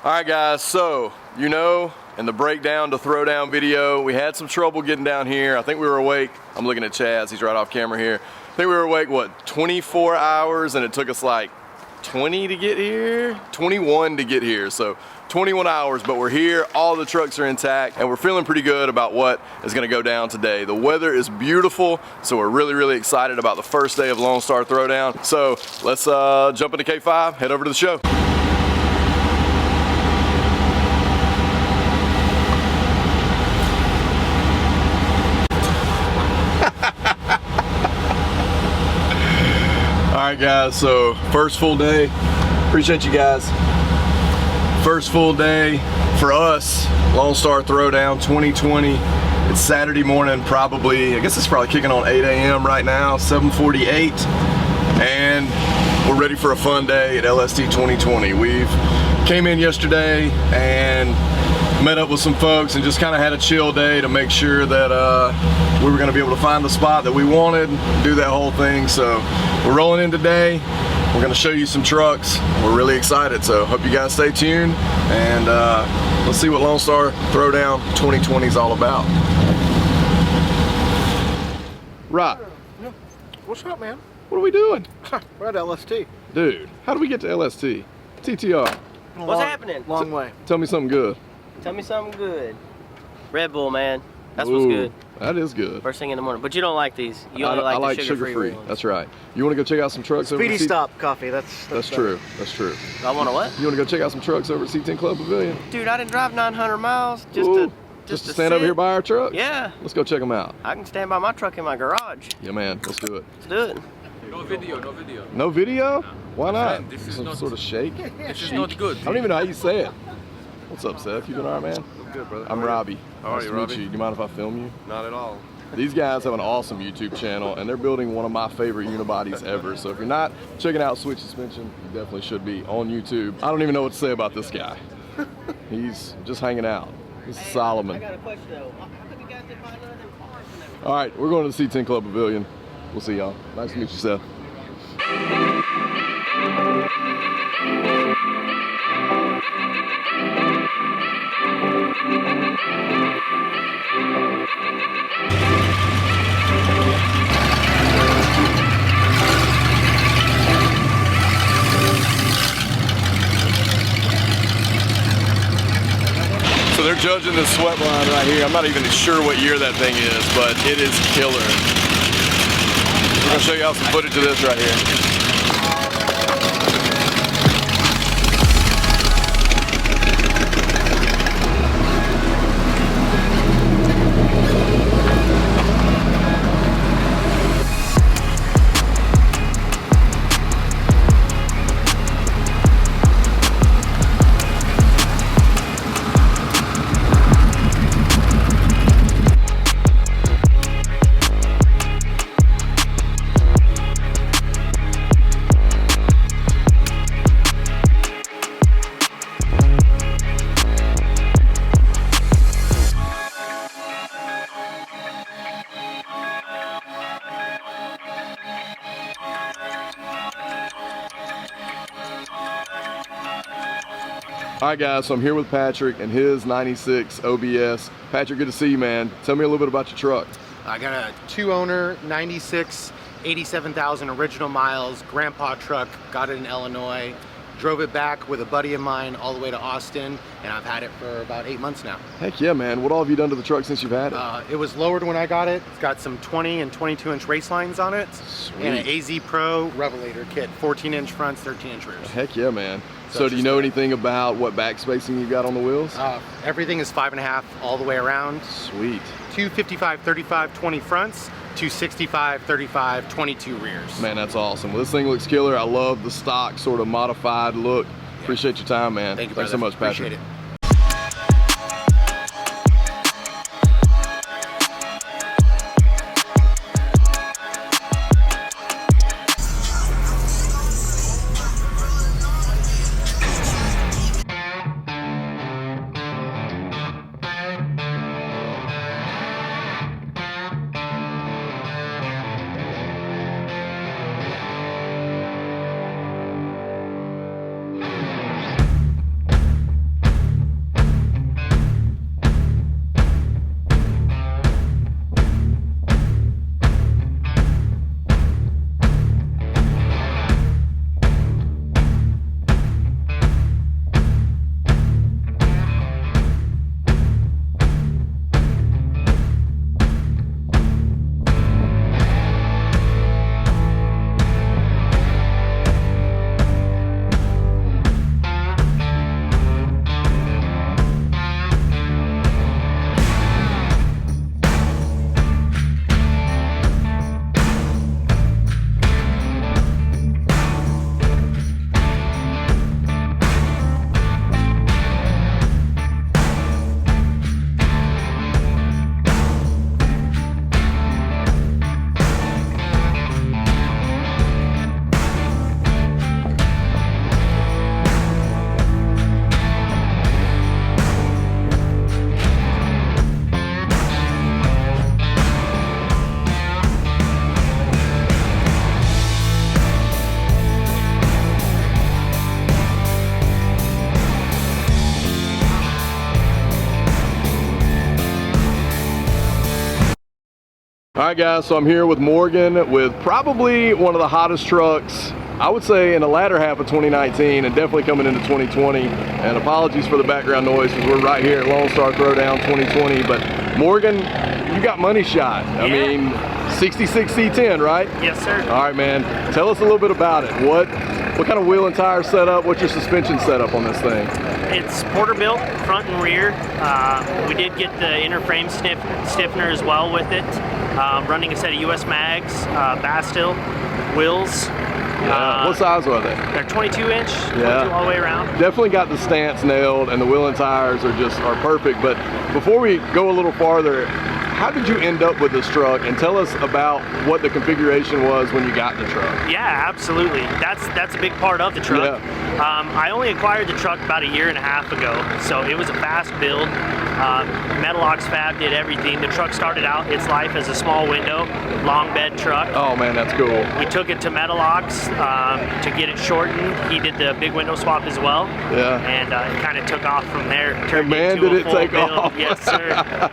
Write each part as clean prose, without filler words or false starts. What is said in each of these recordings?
All right, guys, so, you know, in the breakdown to throwdown video, we had some trouble getting down here. I think we were awake. I'm looking at Chaz, he's right off camera here. I think we were awake, what, 24 hours, and it took us like 20 to get here? 21 to get here, so 21 hours, but we're here, all the trucks are intact, and we're feeling pretty good about what is gonna go down today. The weather is beautiful, so we're really, really excited about the first day of Lone Star Throwdown. So let's jump into K5, head over to the show. Alright guys, so first full day, appreciate you guys. First full day for us, Lone Star Throwdown 2020. It's Saturday morning, probably, I guess it's probably kicking on 8 a.m. right now, 7:48, and we're ready for a fun day at LST 2020. We've came in yesterday and met up with some folks and just kind of had a chill day to make sure that we were going to be able to find the spot that we wanted, do that whole thing. So we're rolling in today. We're going to show you some trucks. We're really excited, so hope you guys stay tuned and let's see what Lone Star Throwdown 2020 is all about. Right. What's up, man? What are we doing? We're at LST. Dude, how do we get to LST? TTR. What's happening? Long way. Tell me something good. Tell me something good. Red Bull, man. That's Ooh, what's good. That is good. First thing in the morning. But you don't like these. You only I like the sugar-free ones. That's right. You want to go check out some trucks over Speedy at C Stop coffee. That's true. That's true. I want to what? You want to go check out some trucks over at C10 Club Pavilion? Dude, I didn't drive 900 miles just to stand over here by our truck? Yeah. Let's go check them out. I can stand by my truck in my garage. Yeah, man. Let's do it. Let's do it. No video, no video. No video? Why not? Man, this is Some not- sort of shake? This is not good. I don't even know how you say it. What's up, Seth? You doing all right, man? I'm good, brother. I'm Robbie. How are Nice you, to meet Robbie? you. Do you mind if I film you? Not at all. These guys have an awesome YouTube channel, and they're building one of my favorite unibodies ever. So if you're not checking out Switch Suspension, you definitely should be on YouTube. I don't even know what to say about this guy. He's just hanging out. This is Solomon. I got a question though. How come you guys didn't buy none of them cars and everything? All right, we're going to the C10 Club Pavilion. We'll see y'all. Nice to meet you, Seth. So they're judging this sweat line right here. I'm not even sure what year that thing is, but it is killer. We're gonna show y'all some footage of this right here. All right, guys, so I'm here with Patrick and his 96 OBS. Patrick, good to see you, man. Tell me a little bit about your truck. I got a 2-owner 96, 87,000 original miles grandpa truck. Got it in Illinois. Drove it back with a buddy of mine all the way to Austin, and I've had it for about 8 months now. Heck yeah, man. What all have you done to the truck since you've had it? It was lowered when I got it. It's got some 20 and 22-inch race lines on it. Sweet. And an AZ Pro Revelator kit, 14-inch fronts, 13-inch rears. Heck yeah, man. So do you know anything about what back spacing you got on the wheels? Everything is 5.5 all the way around. Sweet. 255, 35, 20 fronts, 265, 35, 22 rears. Man, that's awesome. Well, this thing looks killer. I love the stock sort of modified look. Appreciate your time, man. Thank you, Thanks so brother. much, Patrick. Appreciate it. All right, guys, so I'm here with Morgan with probably one of the hottest trucks, I would say, in the latter half of 2019 and definitely coming into 2020. And apologies for the background noise because we're right here at Lone Star Throwdown 2020. But Morgan, you got money shot. I mean, 66 C10, right? Yes, sir. All right, man. Tell us a little bit about it. What kind of wheel and tire setup? What's your suspension setup on this thing? It's Porterbuilt, front and rear. We did get the inner frame stiffener as well with it. Running a set of US mags, Bastille wheels. Yeah. What size are they? They're 22 inch, 22 Yeah. all the way around. Definitely got the stance nailed, and the wheel and tires are perfect. But before we go a little farther, how did you end up with this truck? And tell us about what the configuration was when you got the truck. Yeah, absolutely. That's a big part of the truck. Yeah. I only acquired the truck about 1.5 years ago, so it was a fast build. Metalox Fab did everything. The truck started out its life as a small window, long bed truck. Oh man, that's cool. We took it to Metalox to get it shortened. He did the big window swap as well. Yeah. And it kind of took off from there. And man, into did a it full take build. off. Yes, sir.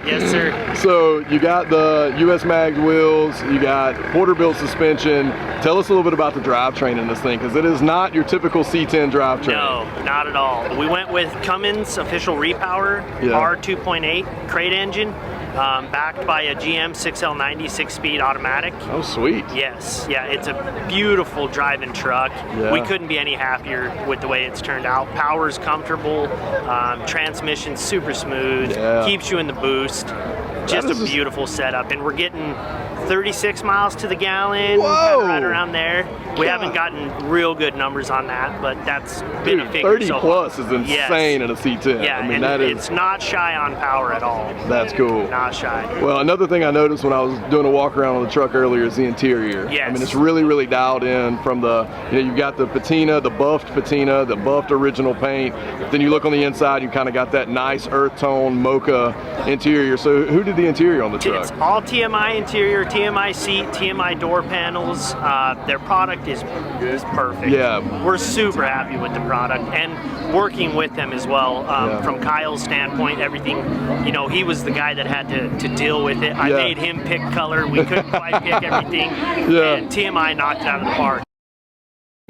Yes, sir. So you got the US Mag wheels, you got Porterbuilt suspension. Tell us a little bit about the drivetrain in this thing, because it is not your typical C10 drivetrain. No, not at all. We went with Cummins official repower R2.8 crate engine, backed by a GM 6L90 6-speed automatic. Oh, sweet. Yes, yeah, it's a beautiful driving truck. Yeah. We couldn't be any happier with the way it's turned out. Power's comfortable, transmission's super smooth, keeps you in the boost. Just a beautiful setup, and we're getting 36 miles to the gallon, right around there. We haven't gotten real good numbers on that, but that's been a figure 30 so plus far. is insane in a C10. Yeah, I mean, and that is, it's not shy on power at all. that's cool. Not shy. Well, another thing I noticed when I was doing a walk around on the truck earlier is the interior. Yes. I mean, it's really, really dialed in from the, you've got the patina, the buffed patina, the buffed original paint. Then you look on the inside, you kind of got that nice earth tone mocha interior. So who did the interior on the truck? It's all TMI interior, TMI seat, TMI door panels. Their product is perfect. Yeah. We're super happy with the product and working with them as well. From Kyle's standpoint, everything, he was the guy that had to deal with it. I made him pick color. We couldn't quite pick everything. And TMI knocked it out of the park.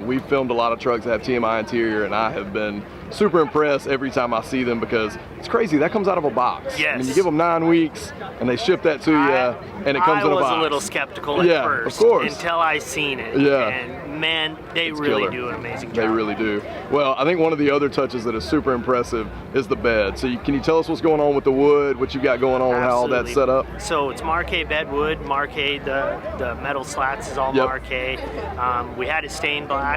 We've filmed a lot of trucks that have TMI interior, and I have been super impressed every time I see them, because it's crazy. That comes out of a box. Yes. I mean, you give them 9 weeks, and they ship that to you, and it comes in a box. I was a little skeptical at first, of course, until I seen it. Yeah. And man, they It's really killer. do an amazing job. They really do. Well, I think one of the other touches that is super impressive is the bed. So can you tell us what's going on with the wood, what you got going on, how all that's set up? So it's Marquet bed wood, Marquet, the metal slats is all Marquet. We had it stained black.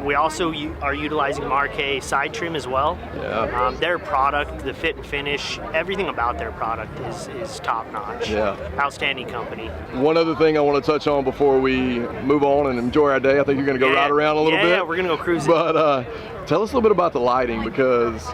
We also are utilizing Marquet side trim as well. Yeah. Their product, the fit and finish, everything about their product is top notch. Yeah. Outstanding company. One other thing I want to touch on before we move on and enjoy our day. I think you're going to go ride around a little bit. Yeah, we're going to go cruising. But tell us a little bit about the lighting, because,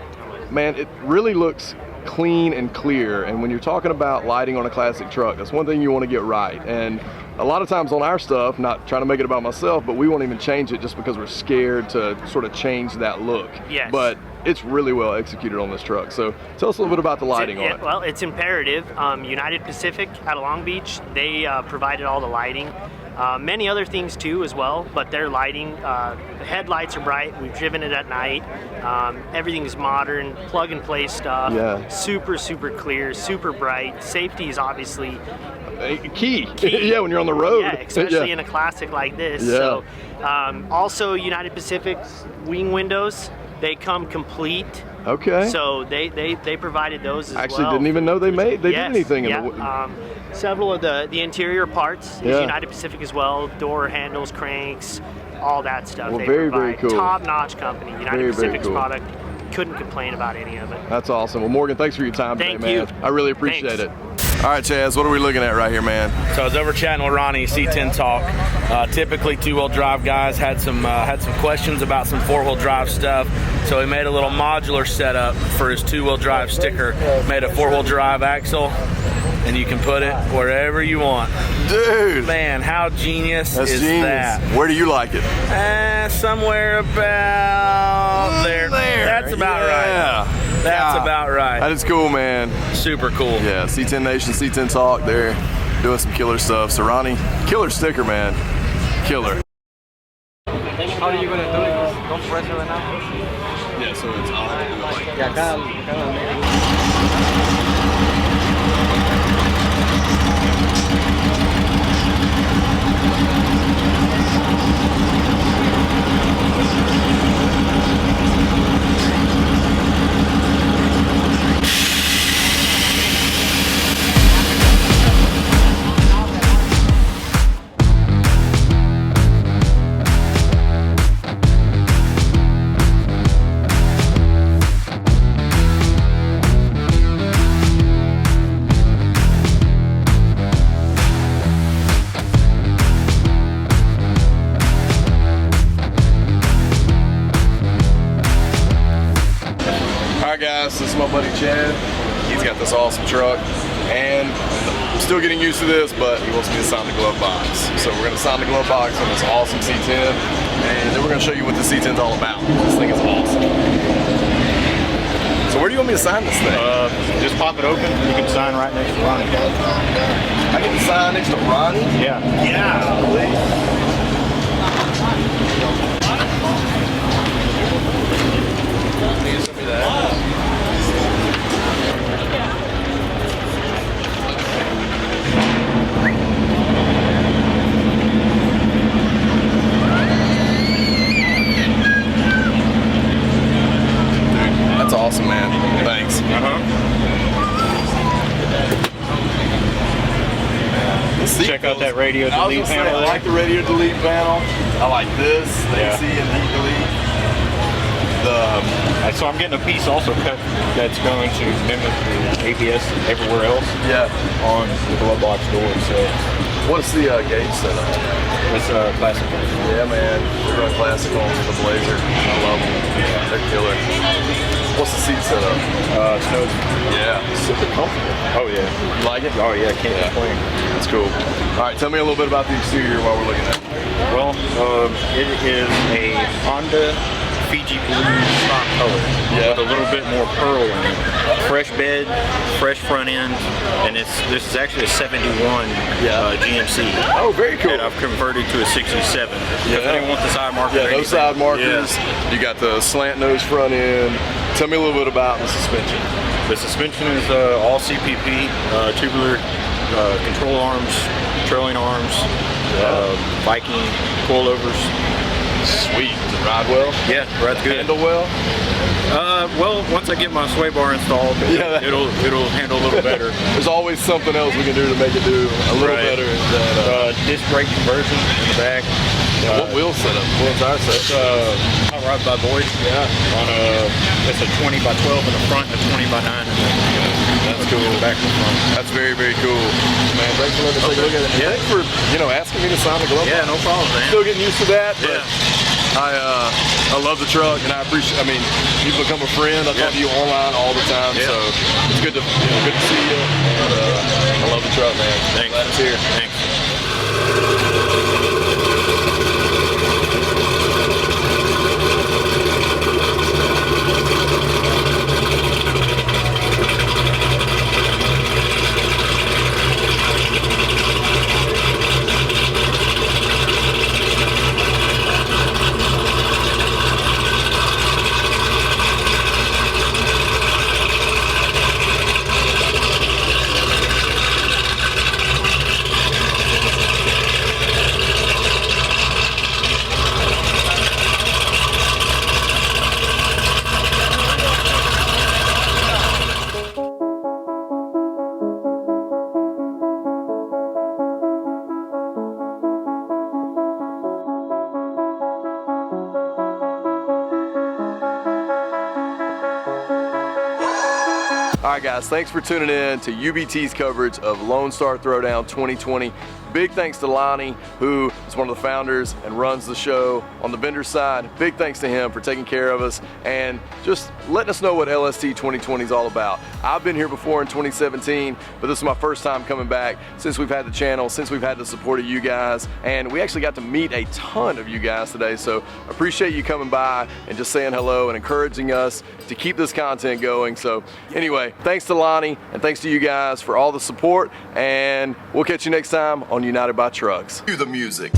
man, it really looks clean and clear. And when you're talking about lighting on a classic truck, that's one thing you want to get right. And a lot of times on our stuff, not trying to make it about myself, but we won't even change it just because we're scared to sort of change that look. Yes. But it's really well executed on this truck. So tell us a little bit about the lighting on it. Well, it's imperative. United Pacific out of Long Beach, they provided all the lighting. Many other things too as well, but their lighting, the headlights are bright. We've driven it at night. Everything's modern, plug and play stuff. Yeah. Super, super clear, super bright. Safety is obviously key. Yeah, when you're on the road. Yeah, especially in a classic like this. Yeah. So, also United Pacific's wing windows, they come complete. Okay. So they provided those as well. Actually didn't even know they did anything in the several of the interior parts is United Pacific as well, door handles, cranks, all that stuff. Well, they very, provide. very cool. Top-notch company. United Pacific's product, couldn't complain about any of it. That's awesome. Well, Morgan, thanks for your time today, man. Thank you. I really appreciate it. All right, Chaz, what are we looking at right here, man? So I was over chatting with Ronnie, C10 Talk. Typically two-wheel drive guys had some questions about some four-wheel drive stuff. So he made a little modular setup for his two-wheel drive sticker. Made a four-wheel drive axle, and you can put it wherever you want. Dude! Man, how genius is genius. that? Where do you like it? Somewhere about there. That's about right. That's about right. That is cool, man. Super cool. Yeah, C10 Nation, C10 Talk there. doing some killer stuff. So Ronnie, killer sticker, man. Killer. How are you gonna do it? Don't press it right now. Yeah, so it's on. Ya cada Alright guys, this is my buddy Chad. He's got this awesome truck and I'm still getting used to this, but he wants me to sign the glove box. So we're going to sign the glove box on this awesome C10 and then we're going to show you what the C10 is all about. This thing is awesome. So where do you want me to sign this thing? Just pop it open. You can sign right next to Ronnie. I get to sign next to Ronnie? Yeah. Yeah, please. That's awesome, man. Thanks. Check out that radio I was delete gonna say, panel I there. like the radio delete panel. I like this. Yeah. AC and heat delete. So I'm getting a piece also cut that's going to mimic the ABS everywhere else Yeah. on the glove box door. So What's the gauge setup? it's classic. Yeah, man. We're going classic on the Blazer. I love them. Yeah, they're killer. What's the seat setup? Snows. Yeah. Super comfortable. Oh yeah. You like it? Oh yeah. Can't complain. That's cool. All right, tell me a little bit about the exterior while we're looking at it. Well, it is a Honda Fiji blue stock color with a little bit more pearl in it. Fresh bed, fresh front end, and this is actually a 71 GMC. Oh, very cool. That I've converted to a 67. Because I didn't want the side marker. Yeah, no side markers. Yeah. You got the slant nose front end. Tell me a little bit about the suspension. The suspension is all CPP, tubular control arms, trailing arms, Viking coilovers. Sweet. Does it ride well? Yeah, rides good. Handle well? Well, once I get my sway bar installed, it'll handle a little better. There's always something else we can do to make it do a little better. Than, disc brake conversion in the back. what wheel setup? What tire It's setup? hot rod by Boyd. Yeah. On it's a 20 by 12 in the front and a 20 by 9 in the That's cool. back and front. That's very, very cool. Man, thanks for letting me take a look at it. Yeah. Thanks for, asking me to sign the glove. Yeah, no problem, man. Still getting used to that, but Yeah. I love the truck and I appreciate, you've become a friend. I talk to you online all the time, so it's good to good to see you. And I love the truck, man. Thanks. Glad it's here. Thanks. All right, guys, thanks for tuning in to UBT's coverage of Lone Star Throwdown 2020. Big thanks to Lonnie, who is one of the founders and runs the show on the vendor side. Big thanks to him for taking care of us and just letting us know what LST 2020 is all about. I've been here before in 2017, but this is my first time coming back since we've had the channel, since we've had the support of you guys, and we actually got to meet a ton of you guys today, so appreciate you coming by and just saying hello and encouraging us to keep this content going. So anyway, thanks to Lonnie and thanks to you guys for all the support, and we'll catch you next time on United by Trucks. Cue the music.